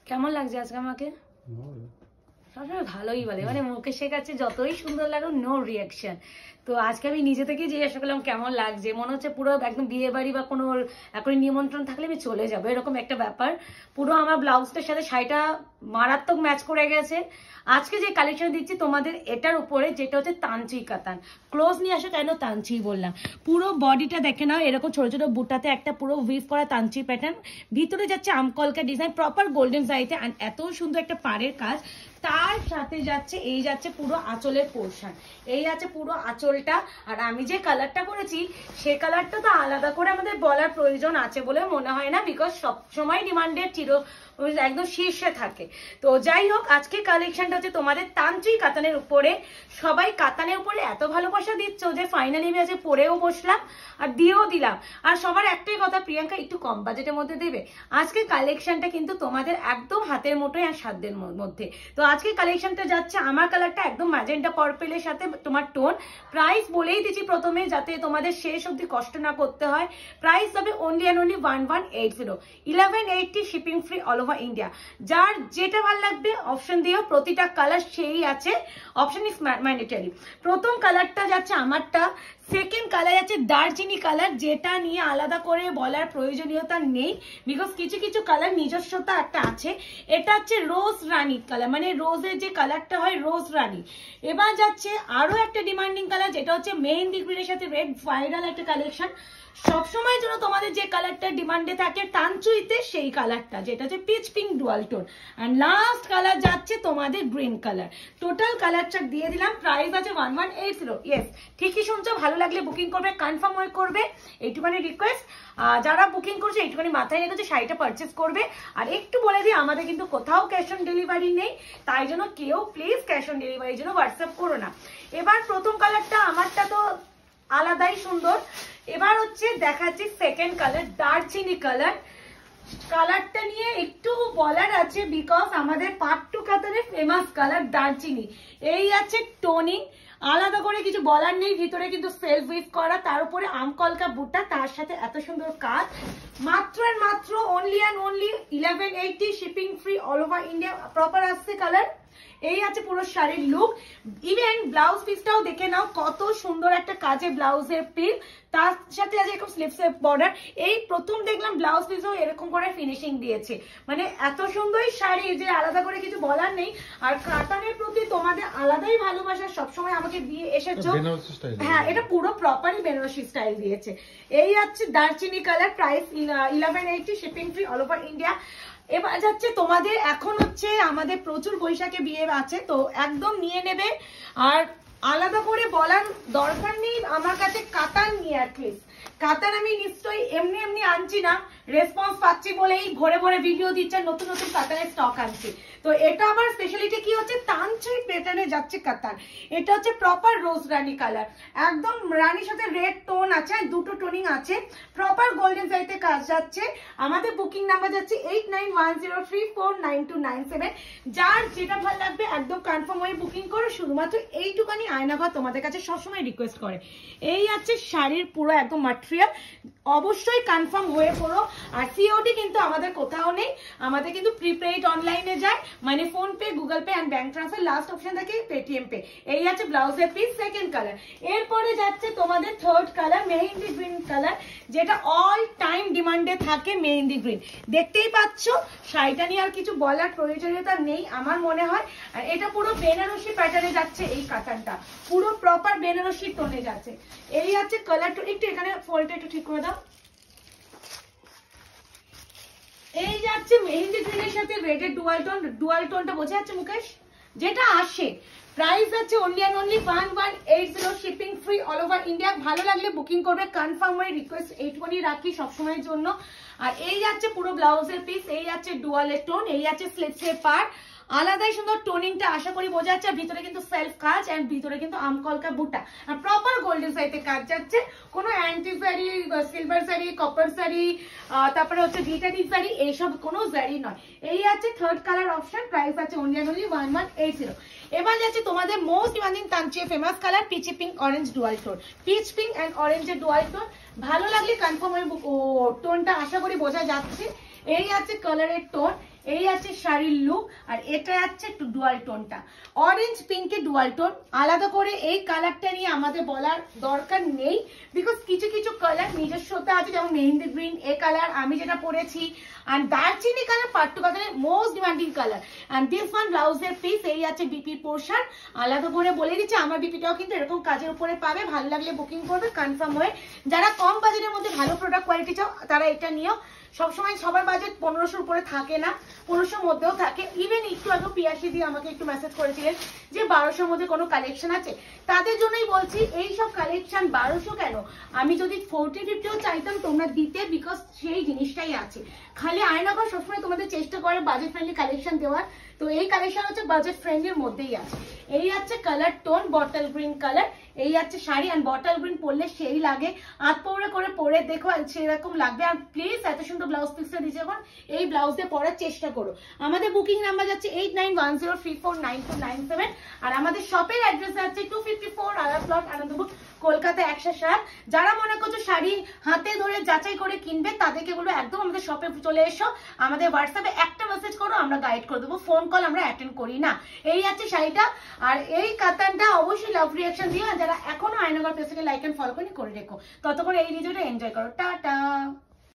কেমন লাগছে আজকে আমাকে? সবসময় ভালোই বলে, মানে মুকেশের কাছে যতই সুন্দর লাগুক নো রিয়াকশন। তো আজকে আমি নিজে থেকেই জিজ্ঞাসা করলাম কেমন লাগছে, মনে হচ্ছে পুরো একদম বিয়ে বাড়ি বা কোনো এখন নিমন্ত্রণ থাকলে আমি চলে যাবো এরকম একটা ব্যাপার। পুরো আমার ব্লাউজটার সাথে শাড়িটা মারাত্মক ম্যাচ করে গেছে। আজকে যে কালেকশন দিচ্ছি তোমাদের এটার উপরে, যেটা হচ্ছে তানচি কাতান। ক্লোজ নিয়ে আসো, কেন তানচি বললাম, পুরো বডিটা দেখে নাও, এরকম ছোট ছোট বুটাতে একটা পুরো উইভ করা তানচি প্যাটার্ন, ভিতরে যাচ্ছে আমকলকা ডিজাইন প্রপার গোল্ডেন জারিতে, এত সুন্দর একটা পাড়ের কাজ। তার সাথে যাচ্ছে এই যাচ্ছে পুরো আঁচলের পোর্শন, এই আছে পুরো আঁচলটা। আর আমি যে কালারটা করেছি সে কালারটা তো আলাদা করে আমাদের বলার প্রয়োজন আছে বলে মনে হয় না, বিকজ সবসময় ডিমান্ডেড একদম শীর্ষে থাকে। তো যাই হোক, আজকে কালেকশনটা হচ্ছে তোমাদের তান্ত্রি কাতানের উপরে। সবাই কাতানের উপরে এত ভালোবাসা দিচ্ছ যে ফাইনালি আমি আজকে পরেও বসলাম আর দিয়েও দিলাম। আর সবার একটাই কথা, প্রিয়াঙ্কা একটু কম বাজেটের মধ্যে দেবে। আজকে কালেকশনটা কিন্তু তোমাদের একদম হাতের মুঠোয় আর সাধ্যের মধ্যে। তো আজকে কালেকশনটা যাচ্ছে, আমার কালারটা একদম ম্যাজেন্টা পার্পেলের সাথে তোমার টোন। প্রাইস বলেই দিচ্ছি প্রথমে, যাতে তোমাদের শেষ অবধি কষ্ট না করতে হয়। প্রাইস হবে only and only 1180, 1180 shipping free all over India. যার যেটা ভালো লাগবে অপশন দিও, প্রতিটা কালার সেই আছে, অপশন ইজ ম্যান্ডেটরি। প্রথম কালারটা যাচ্ছে আমারটা, সেকেন্ড কালার আছে দারচিনি কালার, যেটা নিয়ে আলাদা করে বলার প্রয়োজনীয়তা নেই, বিকজ কিছু কিছু কালার নিজস্বতা একটা আছে। এটা হচ্ছে রোজ রানী কালার, মানে রোজের যে কালারটা হয় রোজ রানী। এবার যাচ্ছে আরো একটা ডিমান্ডিং কালার, যেটা হচ্ছে মেহেন্দি গ্রিনের সাথে রেড, ভাইরাল একটা কালেকশন। সবসময়ের জন্য তোমাদের যে কালারটা ডিমান্ডে থাকে টানচুইতে, সেই কালারটা যেটা হচ্ছে পিচ পিঙ্ক ডুয়াল টোন। আর লাস্ট কালার যাচ্ছে তোমাদের গ্রিন কালার। টোটাল কালারটা দিয়ে দিলাম, প্রাইস আছে 1180। ইয়েস, ঠিকই শুনছো, ভালো লাগলে বুকিং করবে, কনফার্ম হয়ে করবে, এইটুখানি রিকোয়েস্ট। যারা বুকিং করছে এইটুখানি মাথায় রেখেছে শাড়িটা পারচেস করবে। আর একটু বলে দিই, আমাদের কিন্তু কোথাও ক্যাশ অন ডেলিভারি নেই, তাই জন্য কেউ প্লিজ ক্যাশ অন ডেলিভারির জন্য হোয়াটসঅ্যাপ করো না। এবার প্রথম কালারটা আমারটা তো আলাদাই সুন্দর। এবার হচ্ছে দেখাচ্ছি সেকেন্ড কালার, দারচিনি কালার। কালারটা নিয়ে একটু বলার আছে, বিকজ আমাদের পার্ট টু কাতারের ফেমাস কালার দারচিনি। এই আছে টোনিং, আলাদা করে কিছু বলার নেই। ভিতরে কিন্তু সেলফ উইভ করা, তার উপরে আমকলকা বুটা, তার সাথে এত সুন্দর কাজ। মাত্র আর মাত্র only and only 1180 shipping free all over India. Proper আসছে কালার। এই আছে পুরো শাড়ির লুক। ইভেন ব্লাউজ পিসটাও দেখে নাও, কত সুন্দর একটা কাজে ব্লাউজের পিস, তার সাথে আছে এরকম স্লিপস বর্ডার। এই প্রথম দেখলাম ব্লাউজ পিসও এরকম করে ফিনিশিং দিয়েছে, মানে এত সুন্দর শাড়ি যে আলাদা করে কিছু বলার নেই। আর কাতানের প্রতি তোমাদের আলাদাই ভালোবাসা, সবসময় আমাকে দিয়ে এসেছো। হ্যাঁ, এটা পুরো প্রপারই বেনারসি স্টাইল দিয়েছে। এই আছে দারচিনি colour, price 1180 shipping free all over India. এবার যাচ্ছে তোমাদের, এখন হচ্ছে আমাদের প্রচুর বৈশাখে বিয়ে আছে, তো একদম নিয়ে নেবে। আর আলাদা করে বলার দরকার নেই, আমার কাছে কাতান নিয়ে অ্যাটলিস্ট। কাতান আমি নিশ্চয়ই এমনি এমনি আনছি না, রেসপন্স পাচ্ছি বলেই ভরে ভরে ভিডিও দিচ্ছে, নতুন নতুন কাতানের স্টক আনছি। তো এটা আমার স্পেশালিটি কি হচ্ছে, তানচুই প্যাটার্নে যাচ্ছে কাতান। এটা হচ্ছে প্রপার রোজ রানী কালার, একদম রানীর সাথে রেড টোন আছে, দুটো টোনিং আছে, প্রপার গোল্ডেন সাইতে কাজ যাচ্ছে। আমাদের বুকিং নাম্বার যাচ্ছে 8910349297। যার যেটা ভালো লাগবে একদম কনফার্ম হয়ে বুকিং করো। শুধুমাত্র এইটুকানি আয়নাঘর তোমাদের কাছে সবসময় রিকোয়েস্ট করে। এই আছে শাড়ির পুরো একদম মাটেরিয়াল, অবশ্যই কনফার্ম হয়ে পড়ো। আর সিওডি কিন্তু আমাদের কোথাও নেই, আমাদের কিন্তু প্রিপেইড অনলাইনে যায়, মানে PhonePe, Google Pay and bank transfer, last option থাকে পেটিএম পে। এই আছে ব্লাউজের পিস সেকেন্ড কালার। এরপরে যাচ্ছে তোমাদের third colour, mehndi green colour, যেটা অল টাইম ডিমান্ডে থাকে মেহেন্দি গ্রিন। দেখতেই পাচ্ছ, শাড়িটা নিয়ে আর কিছু বলার প্রয়োজনীয়তা নেই আমার মনে হয়। আর এটা পুরো বেনারসি প্যাটার্নে যাচ্ছে, এই কাতানটা পুরো প্রপার বেনারসি টোনে যাচ্ছে। এই আছে কালারটা, একটু এখানে ফোল্ডটা একটু ঠিক করে দাও। এই যাচ্ছে মেহেন্দি গ্রিনের সাথে রেডের ডুয়াল টোনটা বোঝা যাচ্ছে মুকেশ, যেটা আসে। প্রাইস আছে only and only 1180 shipping free all over India. ভালো লাগলে বুকিং করবে, কনফার্ম হয়ে রিকোয়েস্ট এইটুকুনি রাখি সবসময়ের জন্য। আর এই যাচ্ছে পুরো ব্লাউজের পিস, এই যাচ্ছে ডুয়ালের টোন, এই যাচ্ছে স্লিপসের পার্ট, আলাদাই সুন্দর টোনিংটা আশা করি বোঝা যাচ্ছে। ভিতরে কিন্তু সেলফ কাজ এন্ড ভিতরে কিন্তু আমকলকা বুটা, আর প্রপার গোল্ডেন সাইতে কাজ যাচ্ছে। কোনো অ্যান্টি জারি, সিলভার জারি, কপার জারি, তারপরে হচ্ছে গ্লিটারি জারি, এইসব কোনো জারি নয়। এই আছে থার্ড কালার অপশন, প্রাইস আছে অনলি 1180। এবার যাচ্ছে তোমাদের মোস্ট ডিমান্ডিং তানচিয়ে famous colour, peachy pink orange dual tone, peach pink and অরেঞ্জের ডুয়াল টোন। ভালো লাগলে কনফার্ম হয়ে টোনটা আশা করি বোঝা যাচ্ছে। এই আছে কালারের টোন। এই আছে শাড়ির লুক। আর এটা আছে একটু ডুয়াল টোনটা, অরেঞ্জ পিঙ্কে ডুয়াল টোন। আলাদা করে এই কালারটা নিয়ে আমাদের বলার দরকার নেই, বিকজ কিছু কিছু কালার নিজস্বতা আছে, যেমন মেহেন্দি গ্রিন এ কালার আমি যেটা পরেছি, আর দারচিনি কালার পাট্টু কালারের most demanding colour. And this one ব্লাউজের পিস, এই আছে বিপি পোর্শন। আলাদা করে বলে দিচ্ছি আমার বিপিটাও কিন্তু এরকম কাজের উপরে পাবে, ভালো লাগলে বুকিং করবে কনফার্ম হয়ে। যারা কম বাজেটের মধ্যে ভালো প্রোডাক্ট কোয়ালিটি চাও তারা এটা নিও। সবসময় সবার বাজেট 1500 উপরে থাকে না, 1500 মধ্যেও থাকে। ইভেন একটু আগে পিয়াসি দিয়ে আমাকে একটু মেসেজ করেছিলেন যে 1200 মধ্যে কোনো কালেকশন আছে, তাদের জন্যই বলছি এই সব কালেকশন 1200 কেন, আমি যদি 40-50ও চাইতাম তোমরা দিতে, বিকজ সেই জিনিসটাই আছে। খালি আয়নাঘর সবসময় তোমাদের চেষ্টা করে বাজেট ফ্রেন্ডলি কালেকশন দেওয়ার, তো এই কালেকশন হচ্ছে বাজেট ফ্রেন্ডলির মধ্যেই আছে। এই আছে colour tone bottle green colour, এই আছে শাড়ি। অ্যান্ড বটল গ্রিন পরলে সেই লাগে, আতপৌরে করে পরে দেখো সেরকম লাগবে। আর প্লিজ এত সুন্দর ব্লাউজ পিসটা দিচ্ছে এখন, এই ব্লাউজ দিয়ে পরার চেষ্টা করো। আমাদের বুকিং নাম্বার যাচ্ছে 8910349297। আর আমাদের শপের অ্যাড্রেস আছে 254 আলা প্লট, আনন্দপুর, কলকাতা 107। যারা মনে করছো শাড়ি হাতে ধরে যাচাই করে কিনবে তাদেরকে বলবো একদম আমাদের শপে চলে এসো, আমাদের হোয়াটসঅ্যাপে একটা মেসেজ করো, আমরা গাইড করে দেবো, ফোন কল আমরা অ্যাটেন্ড করি না। এই আছে শাড়িটা। আর এই কাতানটা অবশ্যই লাভ রিয়াকশন দিও, আর যারা এখনো আয়নাঘর পেজটাকে লাইক এন্ড ফলো করে রেখো। ততক্ষণ এই ভিডিওটা এনজয় করো, টাটা।